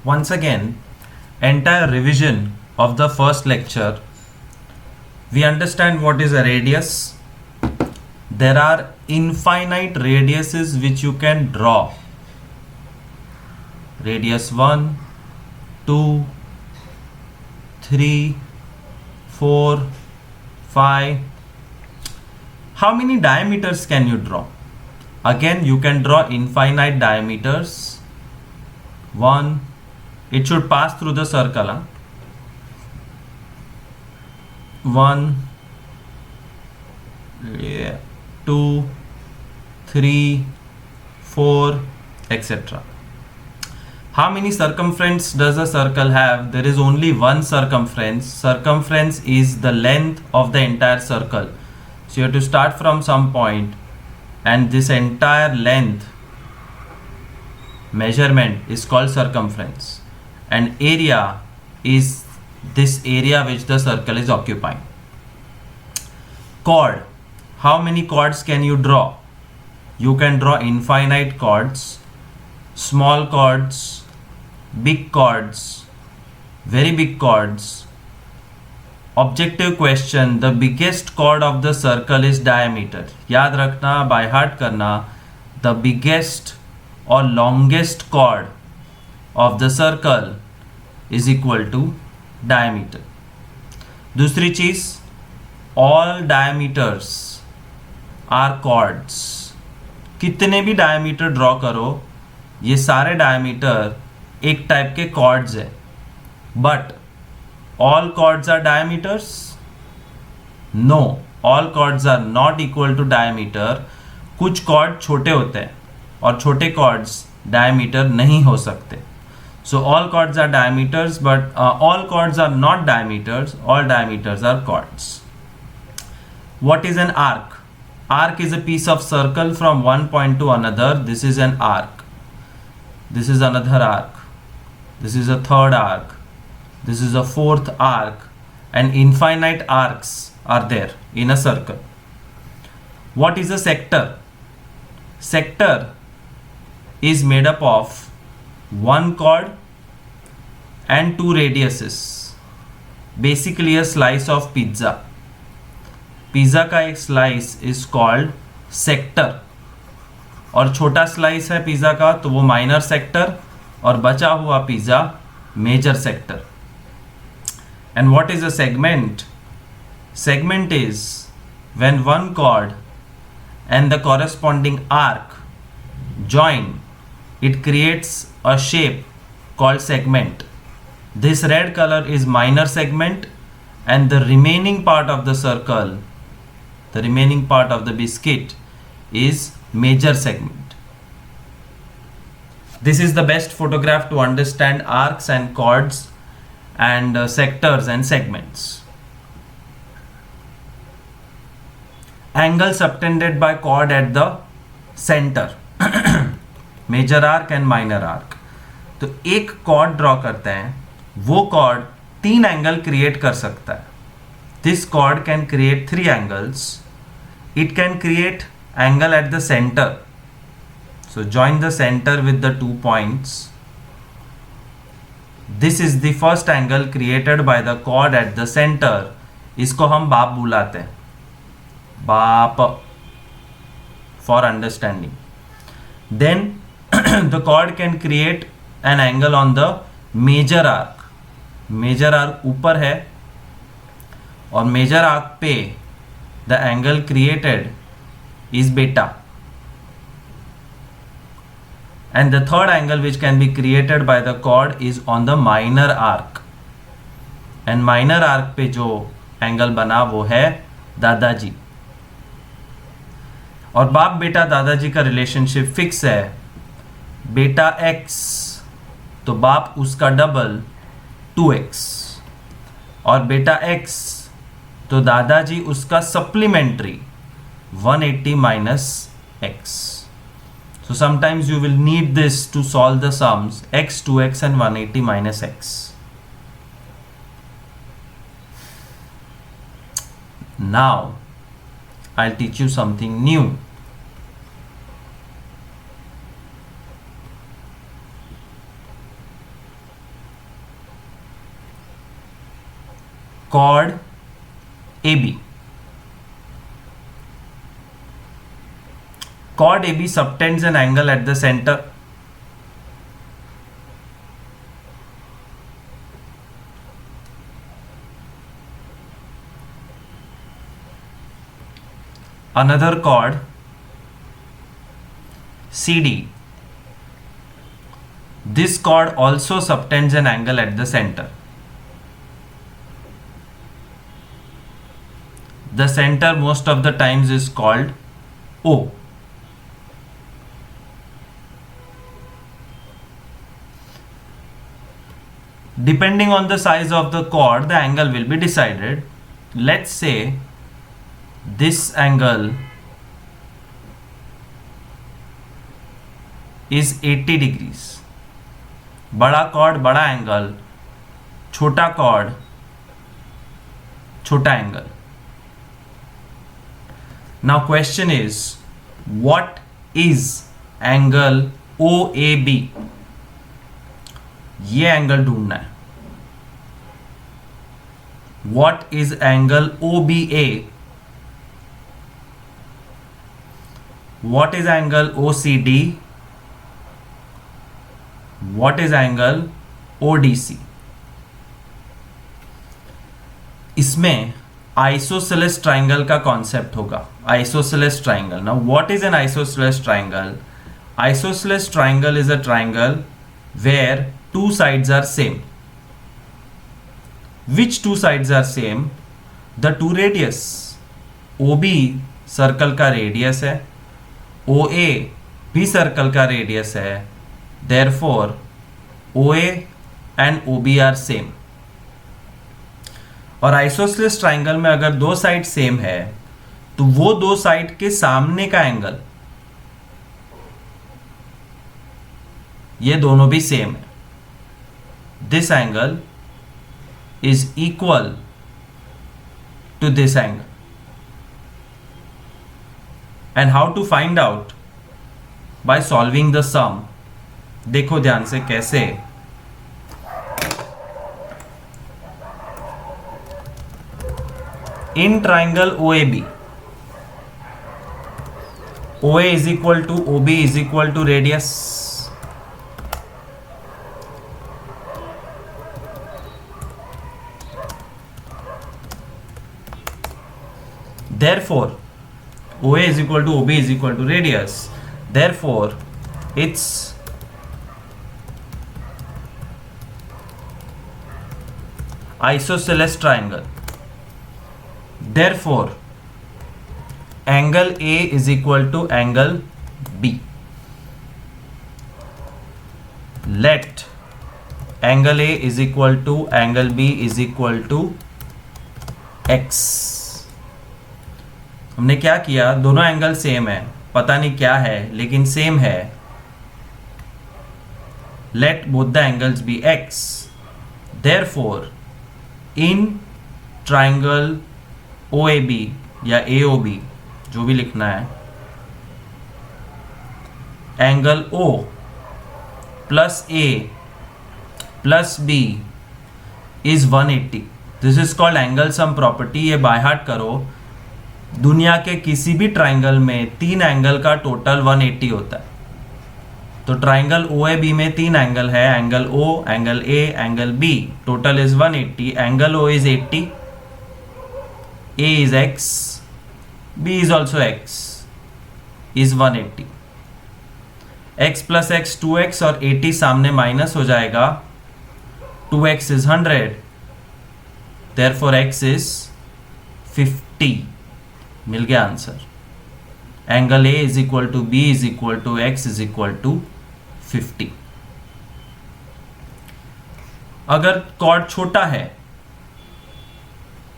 Once again, entire revision of the first lecture. We understand what is a radius. There are infinite radiuses which you can draw. Radius 1, 2, 3, 4, 5. How many diameters can you draw? Again, you can draw infinite diameters. 1, it should pass through the circle. 1, 2, 3, 4, etc. How many circumference does a circle have? There is only one circumference. Circumference is the length of the entire circle. So you have to start from some point, and this entire length measurement is called circumference, and area is this area which the circle is occupying. Chord. How many chords can you draw? You can draw infinite chords, small chords, big chords, very big chords. Objective question, the biggest chord of the circle is diameter. याद रखना, by heart करना, the biggest or longest chord of the circle is equal to diameter. दूसरी चीज, all diameters are chords. कितने भी diameter draw करो, ये सारे डायमीटर एक टाइप के chords है. But all chords are diameters? No, all chords are not equal to diameter. कुछ chord छोटे होते हैं और छोटे chords diameter नहीं हो सकते. So all chords are diameters, but all chords are not diameters. All diameters are chords. What is an arc? Arc is a piece of circle from one point to another. This is an arc. This is another arc. This is a third arc. This is a fourth arc, and infinite arcs are there in a circle. What is a sector? Sector is made up of one chord and two radiuses. Basically a slice of pizza. Pizza का एक slice is called sector, और छोटा slice है pizza का तो वो minor sector, और बचा हुआ pizza major sector. And what is a segment? Segment is when one chord and the corresponding arc join, it creates a shape called segment. This red color is minor segment, and the remaining part of the circle, the remaining part of the biscuit, is major segment. This is the best photograph to understand arcs and chords and sectors and segments. Angle subtended by chord at the center. Major arc and minor arc. तो एक chord draw करते हैं, वो chord तीन angle create कर सकता है. This chord can create three angles. It can create angle at the center. So join the center with the 2 points. This is the first angle created by the chord at the center. इसको हम बाप बुलाते हैं. बाप for understanding. Then the chord can create an angle on the major arc. Major arc ऊपर है, और major arc पे the angle created is beta. And the third angle which can be created by the chord is on the minor arc. And minor arc पे जो angle बना वो है दादाजी. और बाप बेटा दादाजी का रिलेशनशिप फिक्स है. बेटा x तो बाप उसका डबल 2x, और बेटा x तो दादाजी उसका supplementary 180 minus x. So sometimes you will need this to solve the sums x, 2x and 180 minus x. Now I'll teach you something new. chord AB. Chord AB subtends an angle at the center. Another chord CD. This chord also subtends an angle at the center. The center most of the times is called O. Depending on the size of the chord, the angle will be decided. Let's say this angle is 80 degrees. बड़ा chord बड़ा angle, छोटा chord छोटा angle. Now question is, what is angle OAB? ये angle ढूंढना है. What is angle OBA? What is angle OCD? What is angle ODC? इसमें isosceles triangle का concept होगा. Isosceles triangle. Now what is an isosceles triangle? Isosceles triangle is a triangle where two sides are same. Which two sides are same? The two radius. OB circle का radius है, OA भी circle का radius है. Therefore OA and OB are same. और isosceles triangle में अगर दो side same है तो वो दो साइड के सामने का एंगल ये दोनों भी सेम है. This angle is equal to this angle. And how to find out? By solving the sum. देखो ध्यान से कैसे. In triangle OAB, OA is equal to OB is equal to radius. Therefore OA is equal to OB is equal to radius. Therefore it's isosceles triangle. Therefore angle A is equal to angle B. Let angle A is equal to angle B is equal to x. हमने क्या किया? दोनों angle same है, पता नहीं क्या है लेकिन सेम है. Let both the angles be x. Therefore in triangle OAB या AOB जो भी लिखना है, angle O plus A plus B is 180. This is called angle sum property. ये बाय हार्ट करो. दुनिया के किसी भी ट्राइंगल में तीन एंगल का टोटल 180 होता है. तो ट्राइंगल OAB में तीन एंगल है, angle O, angle A, angle B. Total is 180. Angle O is 80, A is x, B is also x, is 180. x plus x 2x और 80 सामने माइनस हो जाएगा. 2x is 100. Therefore x is 50. मिल गया answer. Angle A is equal to B is equal to x is equal to 50. अगर cord छोटा है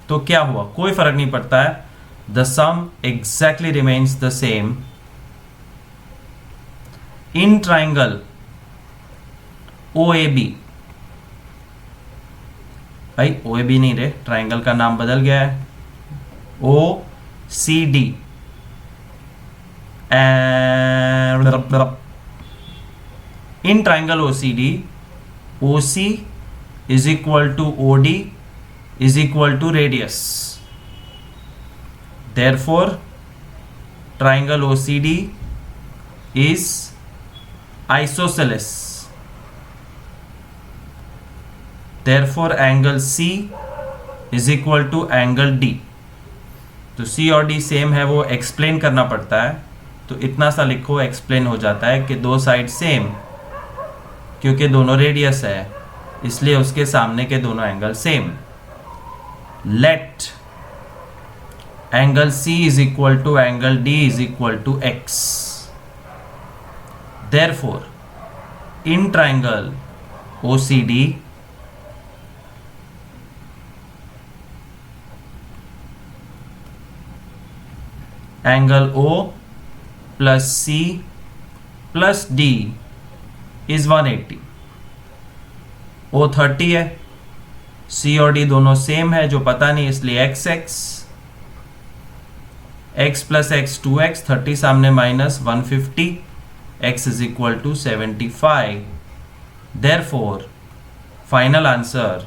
तो क्या हुआ? कोई फर्क नहीं पड़ता है. The sum exactly remains the same. In triangle OAB, भाई OAB नहीं रे, ट्राइंगल का नाम बदल गया है. OCD in triangle OCD OC is equal to OD is equal to radius. Therefore triangle OCD is isosceles. Therefore angle C is equal to angle D. तो C और D सेम है, वो एक्सप्लेन करना पड़ता है, तो इतना सा लिखो, एक्सप्लेन हो जाता है कि दो साइड सेम, क्योंकि दोनों रेडियस है इसलिए उसके सामने के दोनों angle same. Let angle C is equal to angle D is equal to x. Therefore in triangle OCD angle O plus C plus D is 180. O 30 है, C और D दोनों सेम है जो पता नहीं, इसलिए x प्लस x 2x, 30 सामने minus 150, x is equal to 75. Therefore final answer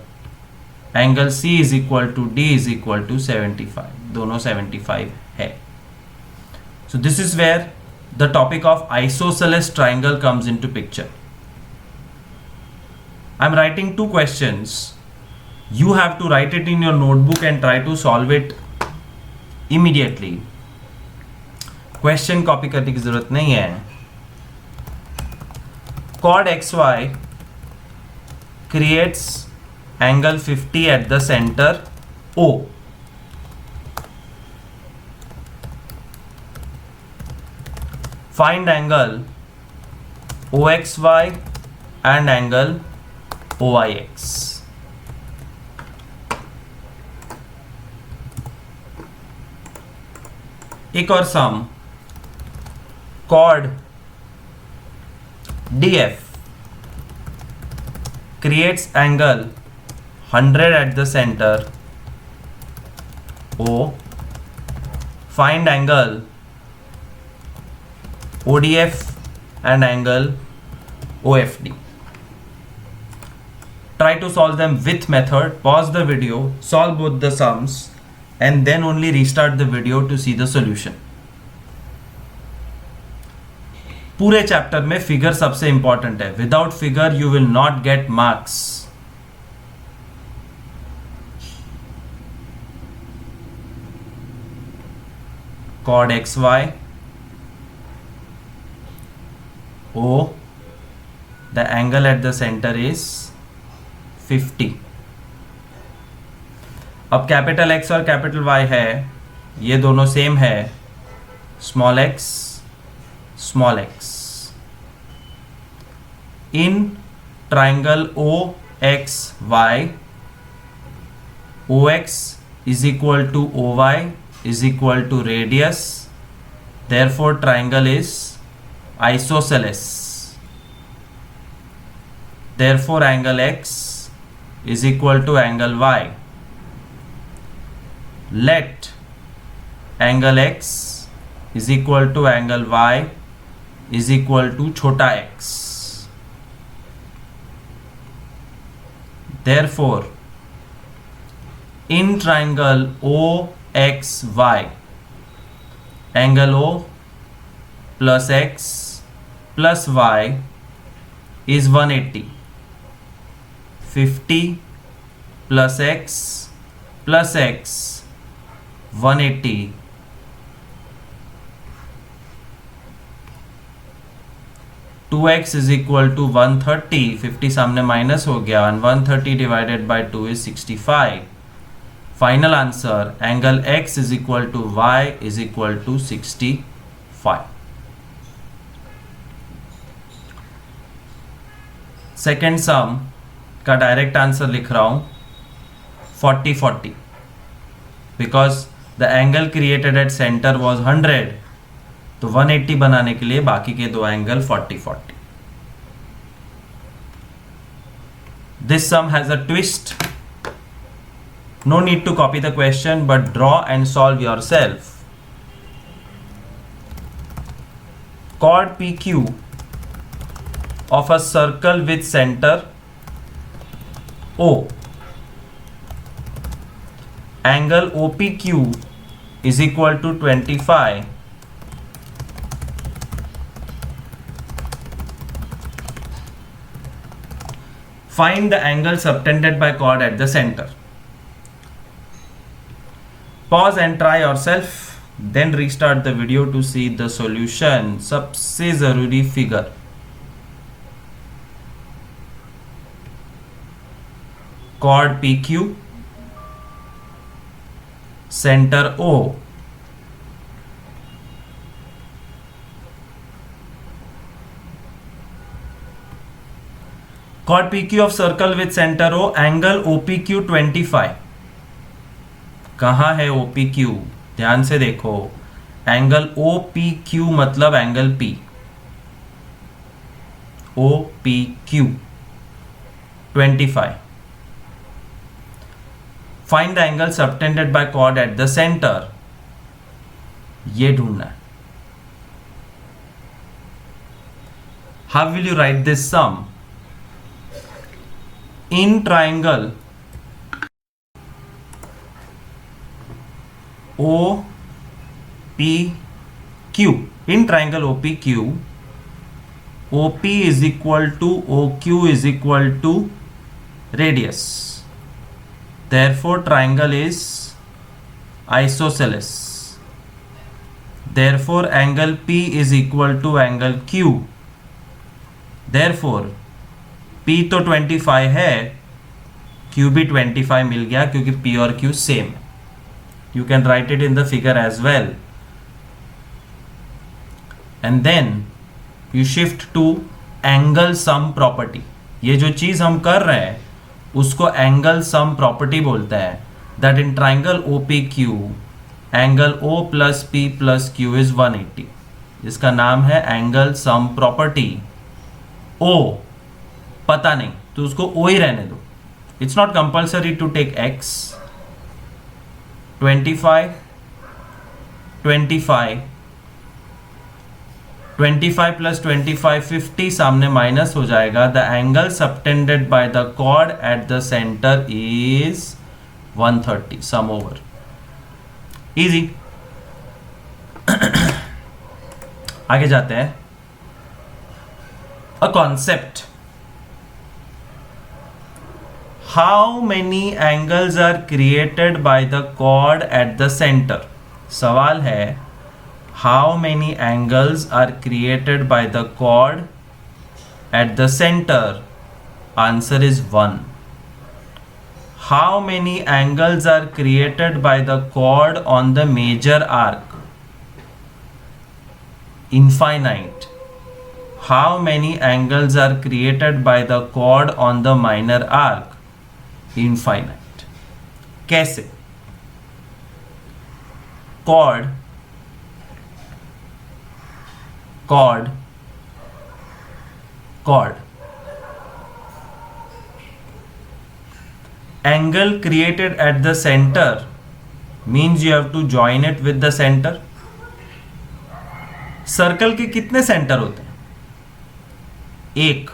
angle C is equal to D is equal to 75. दोनों 75 है. So this is where the topic of isosceles triangle comes into picture. I'm writing two questions. You have to write it in your notebook and try to solve it immediately. Question copy करने की जरूरत नहीं है. Chord XY creates angle 50 at the center O. Find angle OXY and angle OIX. एक और सम, chord DF creates angle 100 at the center O. Find angle ODF and angle OFD. Try to solve them with method. Pause the video, solve both the sums, and then only restart the video to see the solution. पूरे chapter में figure सबसे important है. Without figure you will not get marks. chord XY O, the angle at the center is 50. अब capital X और capital Y है, ये दोनों same है, small x small x. In triangle OXY, OX is equal to OY is equal to radius. Therefore triangle is isosceles. Therefore angle X is equal to angle Y. Let angle X is equal to angle Y is equal to छोटा x. Therefore in triangle OXY, angle O plus x plus y is 180. 50 plus x plus x 180 2x is equal to 130. 50 सामने minus हो गया, and 130 divided by 2 is 65. Final answer angle x is equal to y is equal to 65. Second sum का direct answer लिख रहा हूं 40-40 because the angle created at centre was 100, तो 180 बनाने के लिए बाकी के दो एंगल 40-40. This sum has a twist. No need to copy the question but draw and solve yourself. chord PQ of a circle with center O angle OPQ is equal to 25. Find the angle subtended by chord at the center. Pause and try yourself, then restart the video to see the solution. सबसे जरूरी figure, chord PQ, center O. Chord PQ of circle with center O, angle OPQ 25. कहाँ है OPQ? ध्यान से देखो, angle OPQ मतलब angle P. OPQ 25. Find the angle subtended by chord at the center. ये ढूंढना है. How will you write this sum? In triangle OPQ, in triangle OPQ, OP is equal to OQ is equal to radius. Therefore triangle is isosceles. Therefore angle P is equal to angle Q. Therefore P तो 25 है, Q भी 25 मिल गया क्योंकि P और Q same है. You can write it in the figure as well. And then you shift to angle sum property. ये जो चीज हम कर रहे हैं उसको एंगल सम प्रॉपर्टी बोलते हैं. That in triangle OPQ, angle O plus P plus Q is 180. इसका नाम है एंगल सम प्रॉपर्टी. O पता नहीं तो उसको O ही रहने दो. It's not compulsory to take X. 25, 25, 25 plus 25, 50 सामने माइनस हो जाएगा. The angle subtended by the chord at the centre is 130. Sum over. Easy. आगे जाते हैं. A concept. How many angles are created by the chord at the center? सवाल है, how many angles are created by the chord at the center? Answer is 1. How many angles are created by the chord on the major arc? Infinite. How many angles are created by the chord on the minor arc? Infinite. कैसे? chord angle created at the center means you have to join it with the center. Circle के कितने centre होते हैं? एक.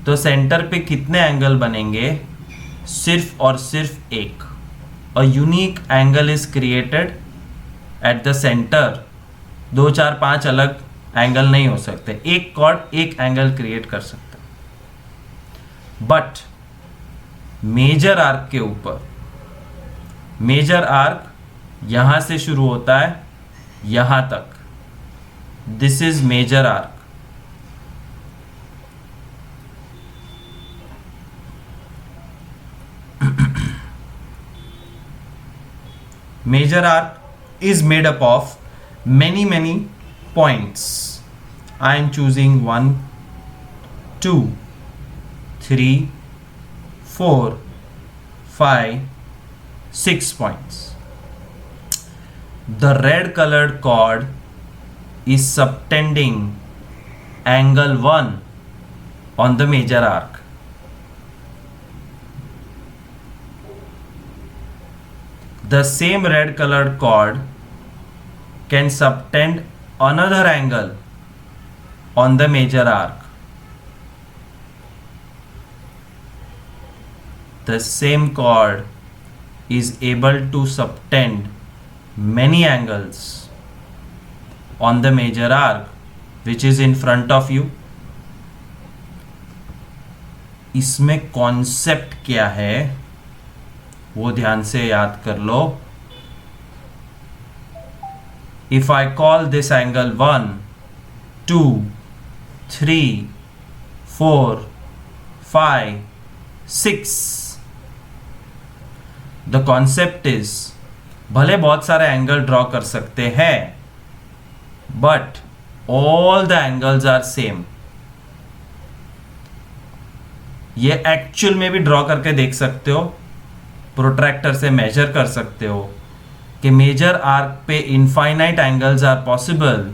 तो centre पे कितने angle बनेंगे? सिर्फ और सिर्फ एक. A unique angle is created at the centre. 2, 4, 5 अलग एंगल नहीं हो सकते. एक कॉर्ड एक एंगल क्रिएट कर सकता है. बट मेजर आर्क के ऊपर, मेजर आर्क यहां से शुरू होता है यहां तक. This is major arc. Major arc is made up of many points. I am choosing 1, 2, 3, 4, 5, 6 points. The red colored chord is subtending angle 1 on the major arc. The same red colored chord can subtend another angle on the major arc. The same chord is able to subtend many angles on the major arc which is in front of you. इसमें concept क्या है वो ध्यान से याद कर लो. If I call this angle 1, 2, 3, 4, 5, 6, the concept is भले बहुत सारे एंगल ड्रॉ कर सकते हैं but all the angles are same. ये एक्चुअल में भी ड्रॉ करके देख सकते हो, प्रोट्रैक्टर से मेजर कर सकते हो कि मेजर आर्क पे infinite angles are possible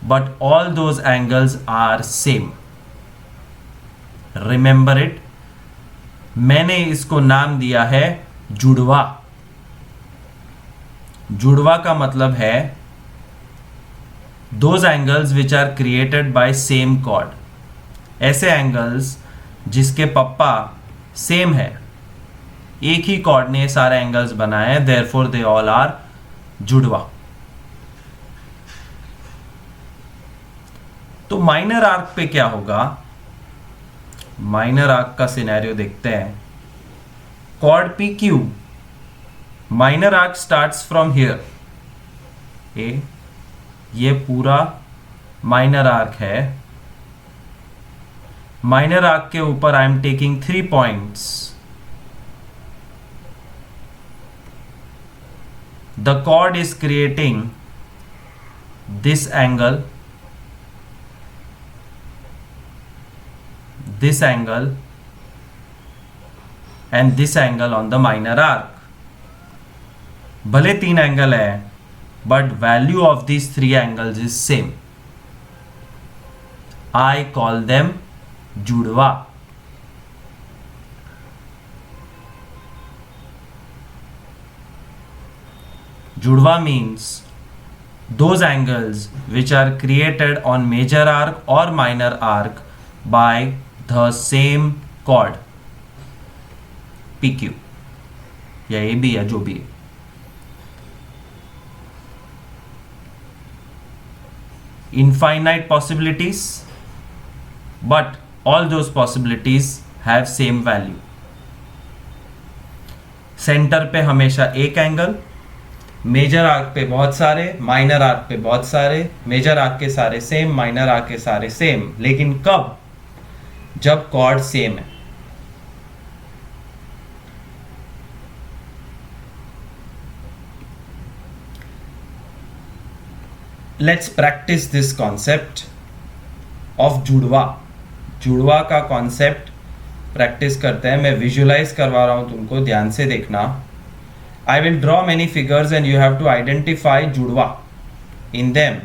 but all those angles are same. Remember it. मैंने इसको नाम दिया है जुड़वा. जुड़वा का मतलब है those angles which are created by same chord. ऐसे एंगल्स जिसके पप्पा सेम है, एक ही कॉर्ड ने सारे एंगल्स बनाए हैं, देयरफॉर दे ऑल आर जुड़वा. तो माइनर आर्क पे क्या होगा? माइनर आर्क का सिनेरियो देखते हैं. Chord P Q, minor arc starts from here A. ये पूरा माइनर आर्क है. माइनर आर्क के ऊपर I am taking 3 points. The chord is creating this angle, and this angle on the minor arc. भले 3 angle है but value of these 3 angles is same. I call them जुड़वा. Judva means those angles which are created on major arc or minor arc by the same chord PQ या AB या जो भी है. Infinite possibilities, but all those possibilities have same value. Centre पे हमेशा एक angle, major arc पे बहुत सारे, माइनर आर्क पे बहुत सारे. मेजर आर्क के सारे सेम, माइनर आर्क के सारे सेम. लेकिन कब? जब कॉर्ड सेम है. Let's practice this concept of जुड़वा. जुड़वा का कॉन्सेप्ट प्रैक्टिस करते हैं. मैं विजुलाइज करवा रहा हूं तुमको, ध्यान से देखना. I will draw many figures and you have to identify judva in them.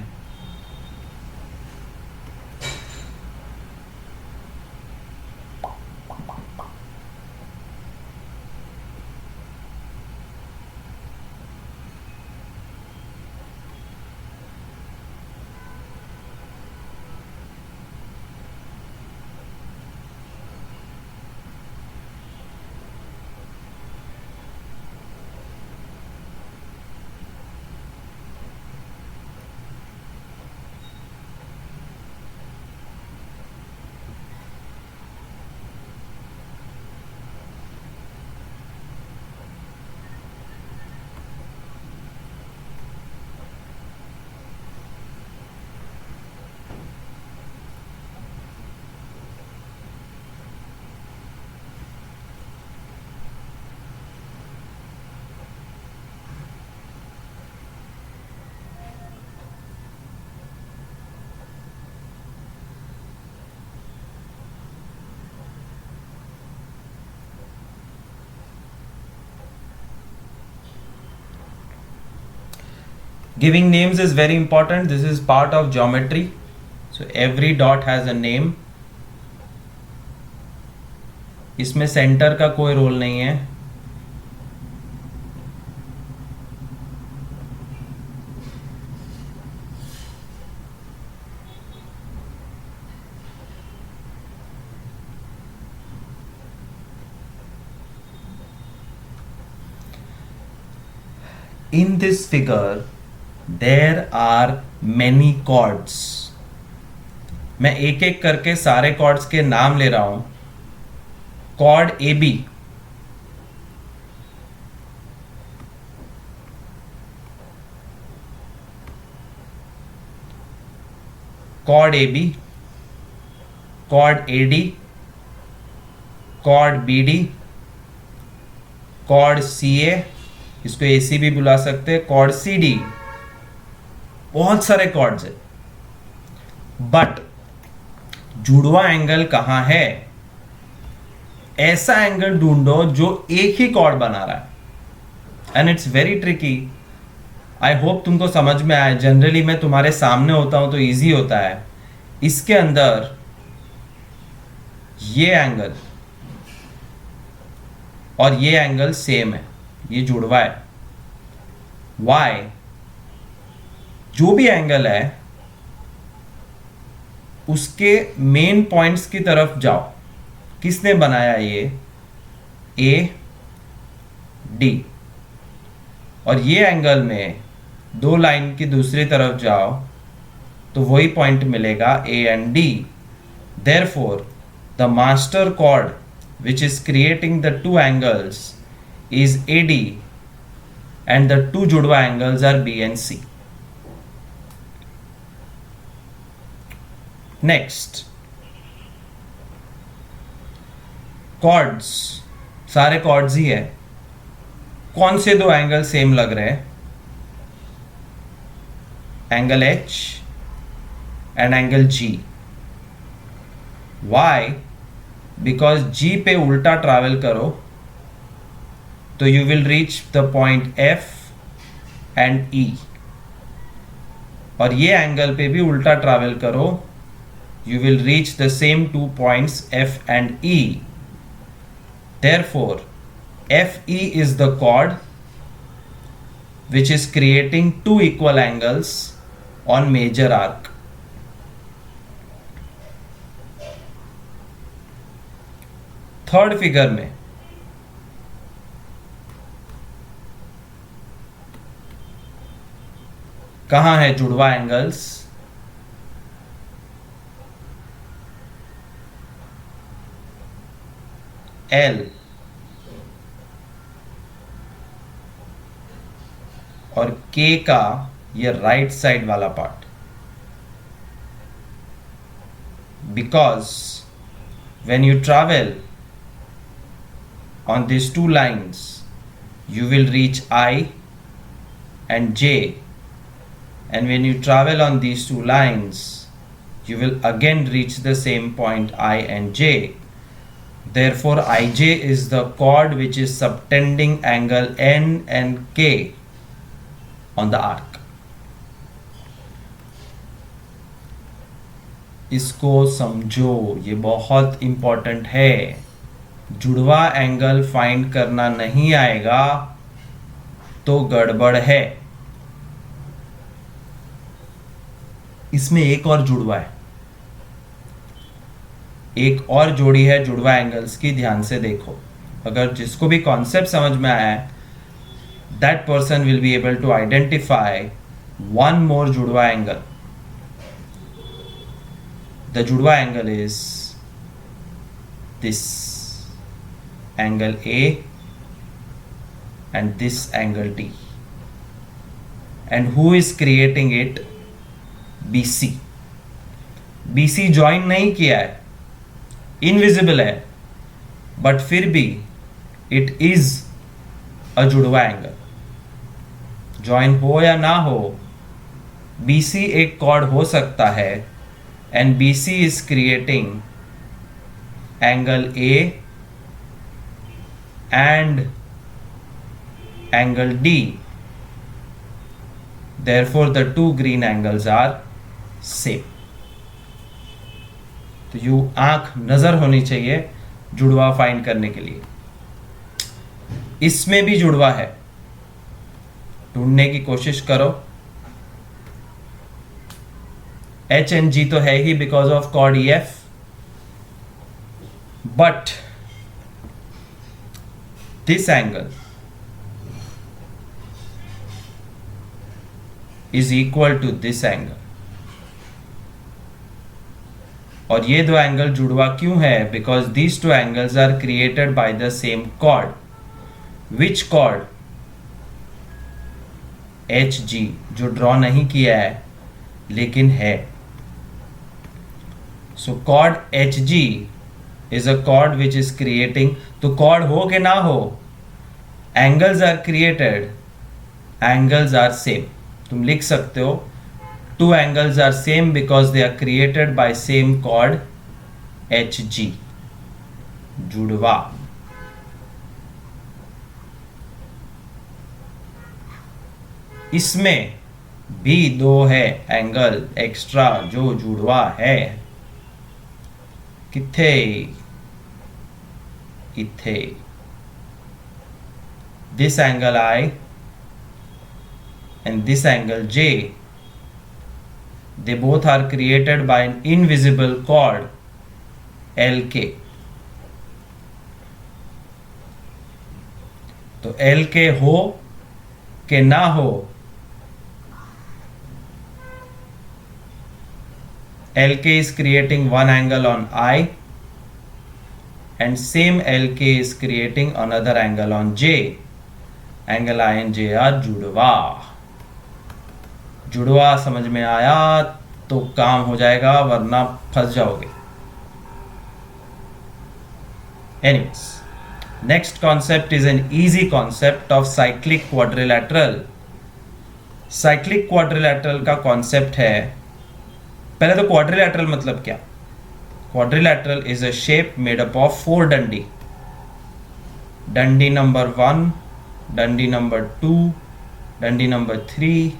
Giving names is very important. This is part of geometry. So every dot has a name. इसमें सेंटर का कोई रोल नहीं है. in this figure there are many chords. मैं एक एक करके सारे chords के नाम ले रहा हूं. chord AB, chord AB, chord AD, chord BD, chord CA, इसको AC भी बुला सकते हैं, chord CD. बहुत सारे chords है. बट जुड़वा एंगल कहां है? ऐसा एंगल ढूंढो जो एक ही chord बना रहा है. And it's very tricky. I hope तुमको समझ में आए. जनरली मैं तुम्हारे सामने होता हूं तो इजी होता है. इसके अंदर ये एंगल और ये एंगल सेम है, ये जुड़वा है. वाई? जो भी एंगल है उसके मेन पॉइंट्स की तरफ जाओ. किसने बनाया ये? A D. और ये एंगल में दो लाइन की दूसरी तरफ जाओ तो वही पॉइंट मिलेगा A and D. Therefore the master chord which is creating the two angles is AD and the two judwa angles are B and C. Next, chords. सारे chords ही है. कौन से दो एंगल सेम लग रहे हैं? Angle H and angle G. Why? Because G पे उल्टा ट्रैवल करो तो you will reach the point F and E. और ये एंगल पे भी उल्टा ट्रैवल करो, you will reach the same 2 points F and E. Therefore, FE is the chord which is creating two equal angles on major arc. Third figure में कहां है जुड़वा एंगल्स? L और K का ये राइट साइड वाला part. Because when you travel on these two lines you will reach I and J, and when you travel on these two lines you will again reach the same point I and J. Therefore IJ is the chord which is subtending angle N and K on the arc. इसको समझो, ये बहुत important है. जुड़वा angle find करना नहीं आएगा तो गड़बड़ है. इसमें एक और जुड़वा है, एक और जोड़ी है जुड़वा एंगल्स की. ध्यान से देखो. अगर जिसको भी कॉन्सेप्ट समझ में आया है, that person will be able to identify one more जुड़वा angle. The judwa angle is this angle A and this angle D. And who is creating it? BC. BC join नहीं किया है, इनविजिबल है, but फिर भी it is a जुड़वा angle. Join हो या ना हो, BC एक कॉर्ड हो सकता है. And BC is creating angle A and angle D. Therefore, the two green angles are same. तो यू आंख नजर होनी चाहिए जुड़वा फाइंड करने के लिए. इसमें भी जुड़वा है, ढूंढने की कोशिश करो. H and G तो है ही because of chord EF, but this angle is equal to this angle. और ये दो एंगल जुड़वा क्यों है? Because these two angles are created by the same chord. Which chord? H G, जो ड्रॉ नहीं किया है लेकिन है। So chord H G is a chord which is creating. तो कॉर्ड हो के ना हो, angles are created, angles are same. तुम लिख सकते हो two angles are same because they are created by same chord HG, जुड़वा। इसमें भी दो है एंगल एक्स्ट्रा जो जुड़वा है। किथे? इथे। this angle I and this angle J, they both are created by an invisible chord LK। तो LK हो के ना हो, LK is creating one angle on I and same LK is creating another angle on J। Angle I and J are जुड़वा। जुड़वा समझ में आया तो काम हो जाएगा, वरना फंस जाओगे। Anyways, next concept is an easy concept of cyclic quadrilateral. Cyclic quadrilateral का कॉन्सेप्ट है, पहले तो क्वाड्रिलैटरल मतलब क्या? Quadrilateral is a shape made up of 4 डंडी। डंडी नंबर 1, डंडी नंबर 2, डंडी नंबर 3,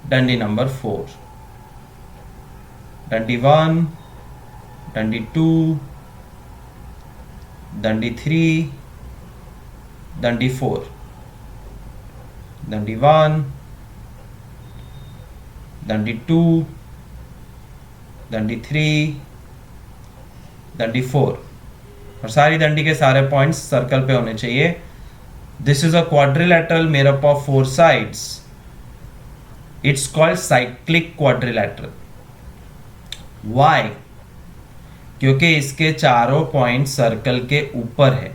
डंडी नंबर 4। डंडी 1, डंडी 2, डंडी 3, डंडी 4। डंडी 1, डंडी 2, डंडी 3, डंडी 4। और सारी डंडी के सारे पॉइंट्स सर्कल पे होने चाहिए। This is a quadrilateral made up of 4 sides. It's called cyclic quadrilateral। Why? क्योंकि इसके चारों पॉइंट सर्कल के ऊपर है।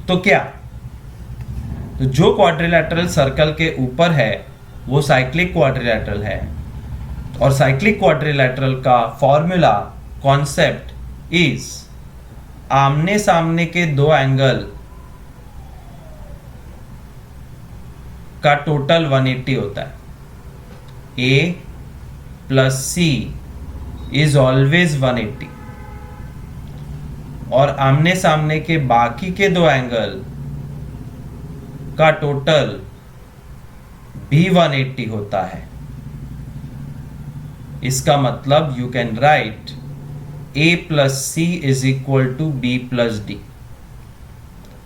तो क्या? तो जो क्वाड्रिलैटरल सर्कल के ऊपर है वो साइक्लिक क्वाड्रिलैटरल है। और साइक्लिक क्वाड्रिलैटरल का फॉर्मूला, कॉन्सेप्ट इज आमने सामने के दो एंगल का टोटल 180 होता है। A plus C is always 180। और आमने सामने के बाकी के दो एंगल का टोटल भी 180 होता है। इसका मतलब you can write A plus C is equal to B plus D।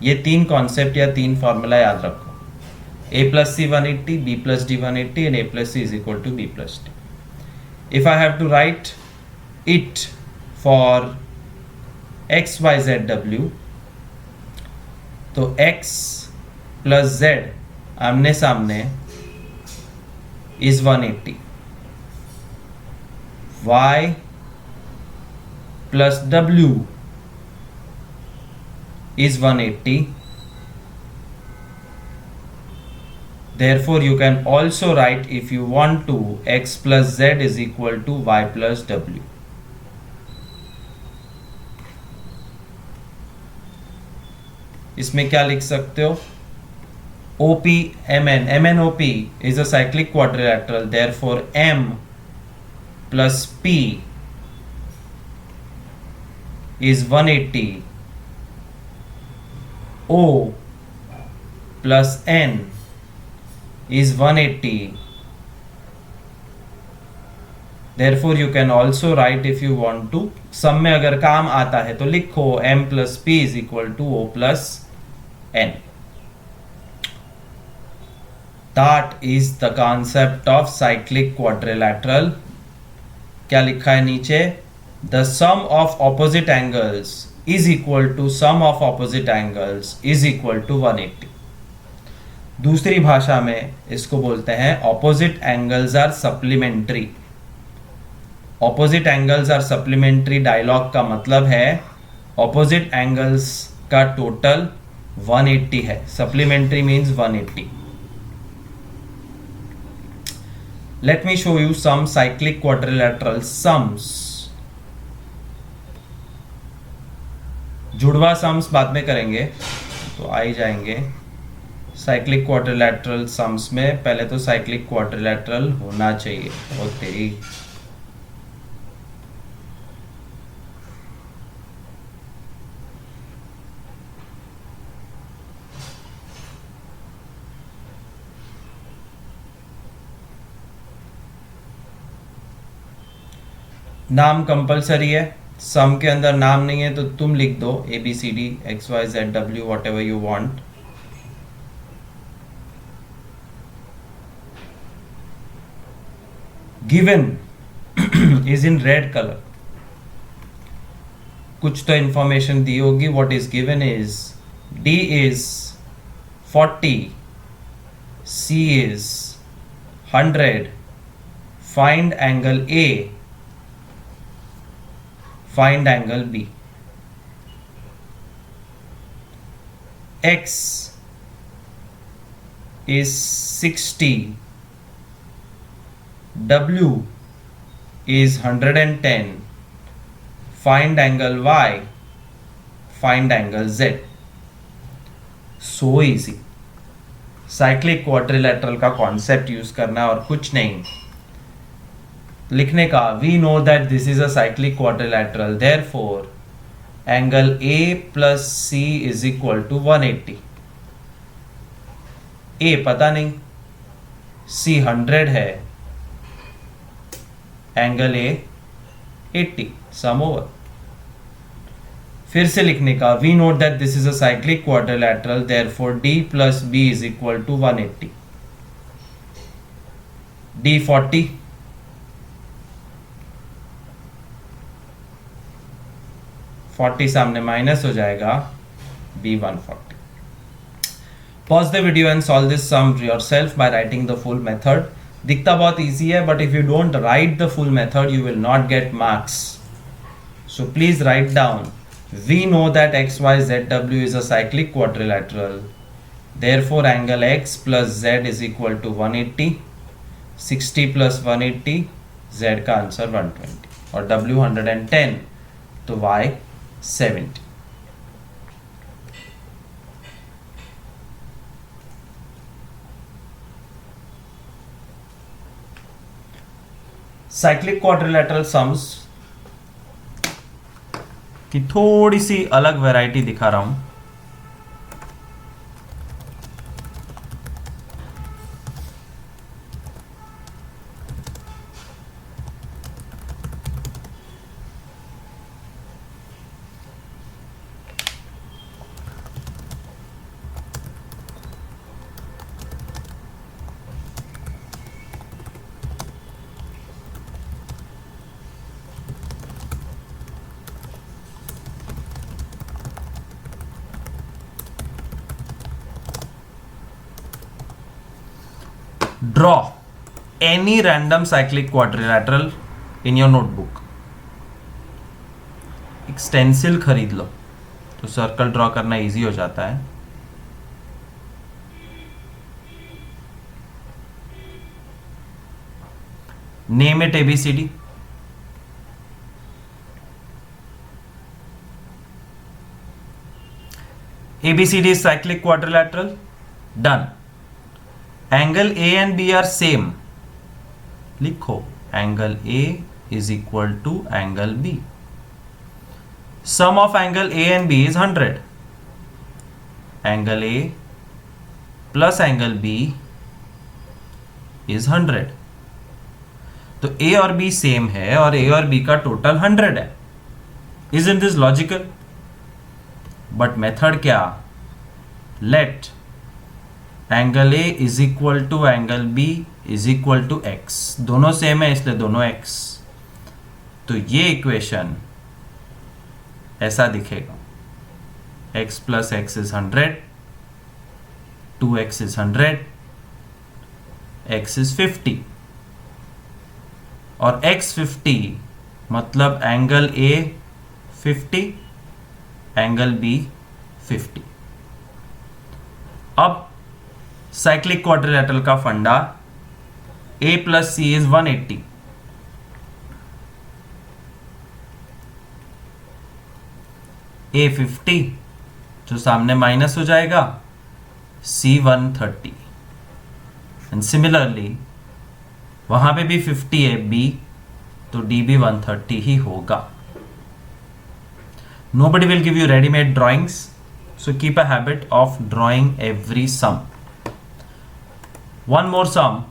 ये 3 कॉन्सेप्ट या 3 फॉर्मूला याद रखो। A plus C 180, B plus D 180 and A plus C is equal to B plus D। If I have to write it for X, Y, Z, W, तो X plus Z आमने सामने is 180, Y plus W is 180। Therefore, you can also write, if you want to, X plus Z is equal to Y plus W। इसमें क्या लिख सकते हो? OP MN, MNOP is a cyclic quadrilateral। Therefore, M plus P is 180, O plus N is 180। Therefore, you can also write, if you want to, सम में अगर काम आता है तो लिखो M plus P is equal to O plus N। That is the concept of cyclic quadrilateral। क्या लिखा है नीचे? The sum of opposite angles is equal to sum of opposite angles is equal to 180। दूसरी भाषा में इसको बोलते हैं opposite angles are supplementary. Opposite angles are supplementary dialogue का मतलब है ऑपोजिट एंगल्स का टोटल 180 है। Supplementary means 180। Let me show you some cyclic quadrilateral sums. जुड़वा सम्स बाद में करेंगे तो आ ही जाएंगे। साइक्लिक क्वाड्रिलेटरल सम्स में पहले तो साइक्लिक क्वाड्रिलेटरल होना चाहिए। ओ तेरी, नाम कंपलसरी है। सम के अंदर नाम नहीं है तो तुम लिख दो ABCD XYZ W what ever you want. Given is in red colour. कुछ तो इंफॉर्मेशन दी होगी। What is given is D is 40, C is 100, find angle A, find angle B. X is 60, W is 110, find angle Y, find angle Z. So easy. Cyclic quadrilateral का concept use करना और कुछ नहीं लिखने का। We know that this is a cyclic quadrilateral, therefore angle A plus C is equal to 180। A पता नहीं, C 100 है, एंगल A 80, सम ओवर। फिर से लिखने का, we note that this is a cyclic quadrilateral, therefore D plus B is equal to 180। D 40, सामने minus हो जाएगा, B 140। Pause the video and solve this sum yourself by writing the full method. दिखता बहुत easy है but if you don't write the full method you will not get marks. So please write down. We know that XYZW is a cyclic quadrilateral, therefore angle X plus Z is equal to 180, 60 plus 180, Z का answer 120 और W 110 तो Y 70। Cyclic quadrilateral sums की थोड़ी सी अलग variety दिखा रहा हूं। Draw any random cyclic quadrilateral in your notebook. एक स्टेंसिल खरीद लो तो सर्कल ड्रॉ करना इजी हो जाता है। Name it ABCD। ABCD is cyclic quadrilateral. Done. Angle A and B are same. लिखो angle A is equal to angle B। Sum of angle A and B is 100। Angle A plus angle B is 100। तो A और B same है और A और B का total 100 है। Isn't this logical? But method क्या? Let angle A is equal to angle B is equal to x। दोनों same है इसलिए दोनों x। तो ये इक्वेशन ऐसा दिखेगा, x plus x is 100, 2x is 100, x is 50 और x 50 मतलब एंगल A 50, एंगल B 50। अब साइक्लिक क्वाड्रिलेटरल का फंडा, A plus C is 180, A 50 जो सामने माइनस हो जाएगा, C 130 एंड सिमिलरली वहां पे भी 50 है B, तो D भी 130 ही होगा। Nobody will give you ready-made drawings, so keep a habit of drawing every sum. One more sum.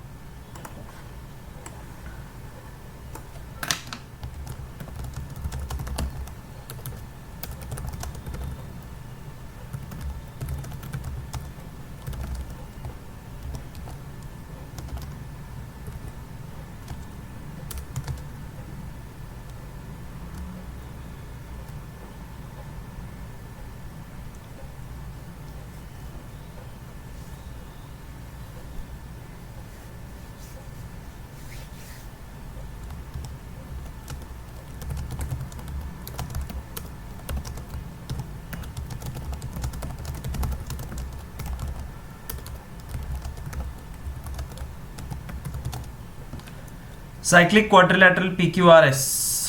Cyclic quadrilateral PQRS.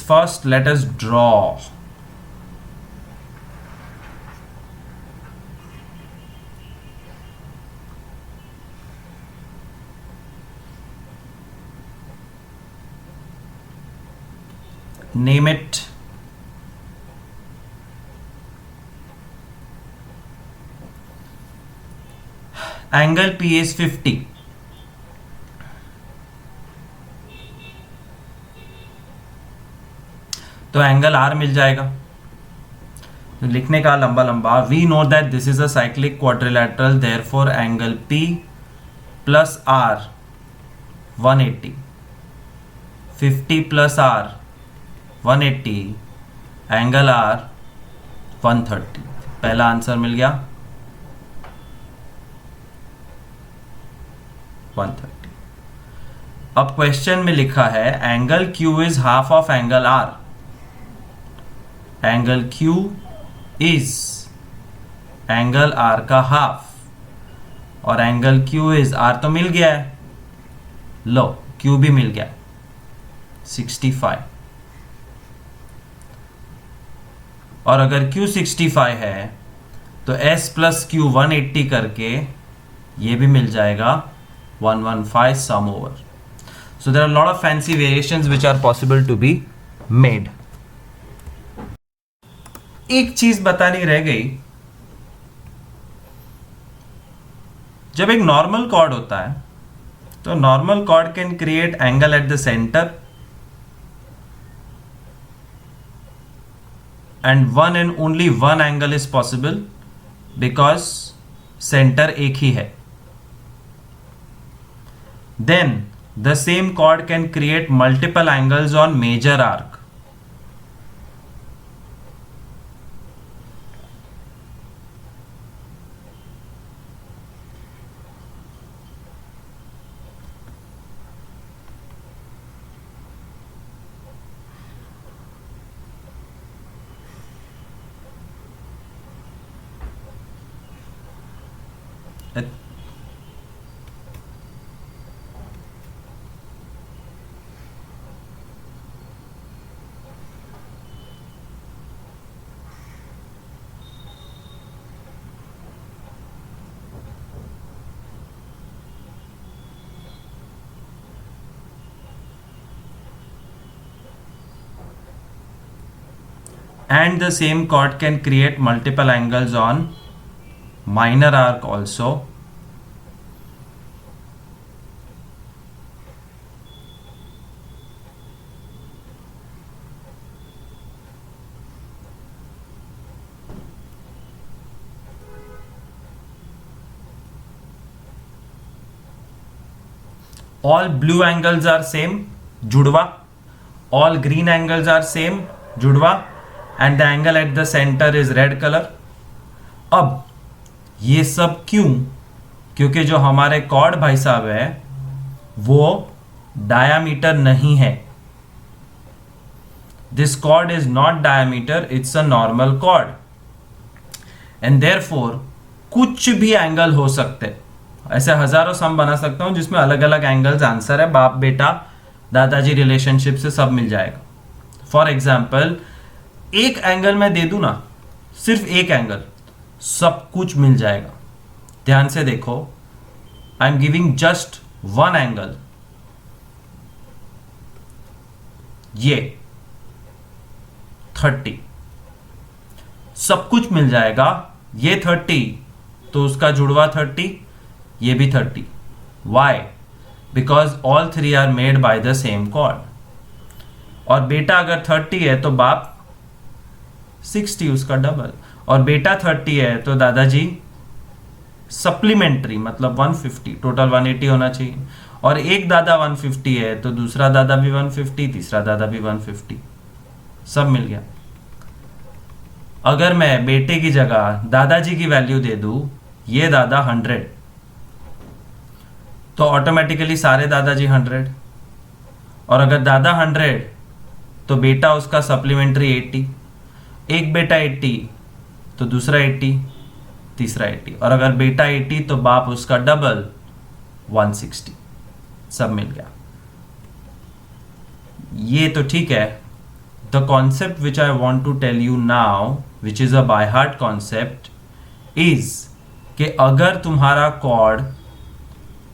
First, let us draw. Name it. Angle P is 50. तो angle are मिल जाएगा। तो लिखने का लंबा लंबा, we know that this is a cyclic quadrilateral, therefore angle P plus R 180, 50 plus R 180, angle R 130। पहला answer मिल गया 130। अब क्वेश्चन में लिखा है angle Q is half of angle R. Angle Q is angle R का half, और angle Q is, R तो मिल गया है, लो Q भी मिल गया 65। और अगर Q 65 है तो S प्लस Q 180 करके ये भी मिल जाएगा 115 sum over. So there are lot of fancy variations which are possible to be made. एक चीज बतानी रह गई, जब एक नॉर्मल कॉर्ड होता है तो normal chord can create angle at the centre and one and only one angle is possible because centre एक ही है। Then the same chord can create multiple angles on major arc. And the same chord can create multiple angles on minor arc also. All blue angles are same, जुड़वा. All green angles are same, जुड़वा. And the angle at the centre is red colour. अब ये सब क्यों? क्योंकि जो हमारे cord भाई साहब है वो डायामीटर नहीं है। This cord is not diameter, it's a normal cord and therefore कुछ भी एंगल हो सकते। ऐसे हजारों सम बना सकता हूं जिसमें अलग अलग एंगल्स आंसर है, बाप बेटा दादाजी रिलेशनशिप से सब मिल जाएगा। फॉर एग्जाम्पल एक एंगल मैं दे दूं ना, सिर्फ एक एंगल, सब कुछ मिल जाएगा। ध्यान से देखो, I am giving just one angle, ये 30, सब कुछ मिल जाएगा। ये 30 तो उसका जुड़वा 30, ये भी 30। Why? Because all three are made by the same chord. और बेटा अगर 30 है तो बाप 60, उसका डबल। और बेटा 30 है तो दादाजी सप्लीमेंट्री, मतलब 150, टोटल 180 होना चाहिए। और एक दादा 150 है तो दूसरा दादा भी 150, तीसरा दादा भी 150, सब मिल गया। अगर मैं बेटे की जगह दादाजी की वैल्यू दे दूं, ये दादा 100, तो ऑटोमेटिकली सारे दादाजी 100। और अगर दादा 100 तो बेटा उसका सप्लीमेंट्री 80, एक बेटा 80 तो दूसरा 80, तीसरा 80। और अगर बेटा 80 तो बाप उसका डबल 160, सब मिल गया। ये तो ठीक है। The concept which I want to tell you now, which is a by heart concept, is कि अगर तुम्हारा कॉर्ड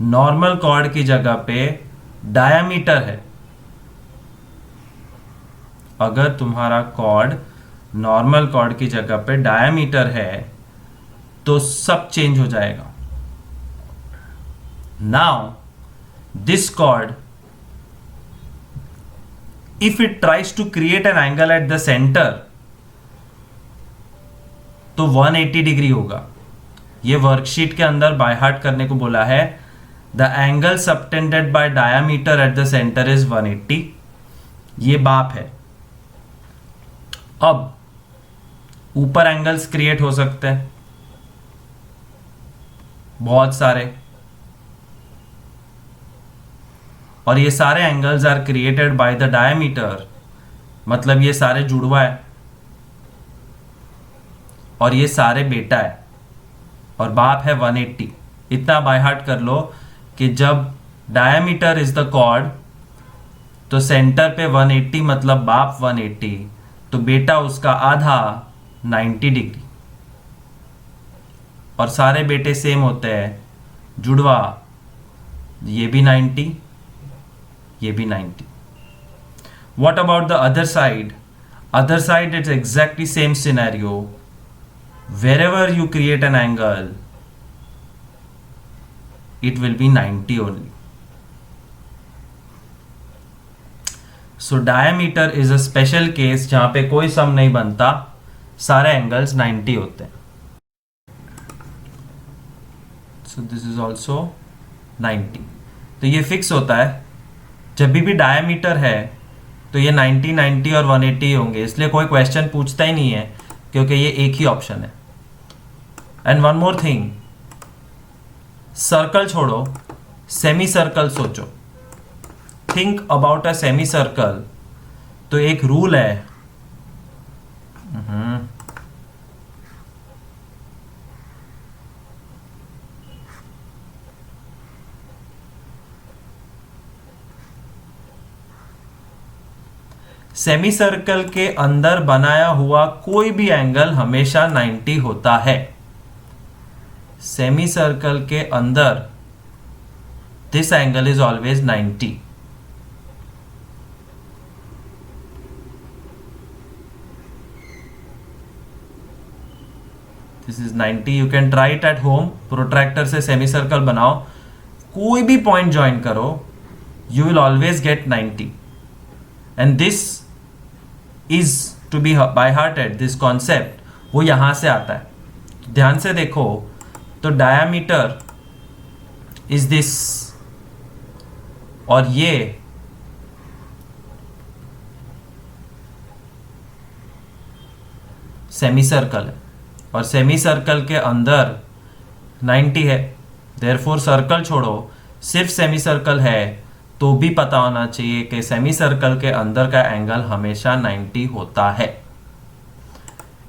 नॉर्मल कॉर्ड की जगह पे डायामीटर है, अगर तुम्हारा कॉर्ड नॉर्मल कॉर्ड की जगह पे डायामीटर है तो सब चेंज हो जाएगा। Now this cord, if it tries to create an angle at the center, तो 180 डिग्री होगा। ये वर्कशीट के अंदर बाय हार्ट करने को बोला है। The angle subtended bye diameter eight the centre is 180, ये बाप है। अब ऊपर एंगल्स क्रिएट हो सकते हैं बहुत सारे, और ये सारे angles are created by the diameter, मतलब ये सारे जुड़वा है और ये सारे बेटा है और बाप है 180। इतना बाय हार्ट कर लो कि जब डायमीटर इज द कॉर्ड तो सेंटर पे 180, मतलब बाप 180, तो बेटा उसका आधा 90 डिग्री। और सारे बेटे सेम होते हैं, जुड़वा ये भी 90, ये भी 90। What about the other side? Other side, it's exactly same scenario. Wherever you create an angle, it will be 90 only. So diameter is a special case जहां पे कोई सम नहीं बनता, सारे एंगल्स 90 होते हैं। So this is also 90। तो ये फिक्स होता है, जब भी डायमीटर है तो ये 90, 90 और 180 होंगे, इसलिए कोई क्वेश्चन पूछता ही नहीं है क्योंकि ये एक ही ऑप्शन है। And one more thing, circle छोड़ो, सेमी सर्कल सोचो। Think about a semi circle. तो एक रूल है, सेमी सर्कल के अंदर बनाया हुआ कोई भी एंगल हमेशा 90 होता है। सेमी सर्कल के अंदर this angle is always 90। This is 90। You can try it at home. Protractor से सेमी सर्कल बनाओ, कोई भी पॉइंट ज्वाइन करो, you will always get 90। And this is to be by hearted, this concept वो यहां से आता है। तो ध्यान से देखो, तो डायमीटर इज दिस, और ये सेमी सर्कल है और सेमी सर्कल के अंदर 90 है, देयरफॉर सर्कल छोड़ो, सिर्फ सेमी सर्कल है तो भी पता होना चाहिए कि सेमी सर्कल के अंदर का एंगल हमेशा 90 होता है।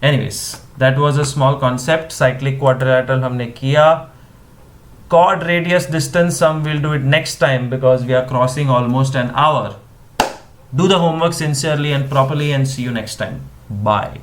Anyways that was a small concept. Cyclic quadrilateral हमने किया। chord radius distance sum we'll do it next time because we are crossing almost an hour. Do the homework sincerely and properly and see you next time. Bye.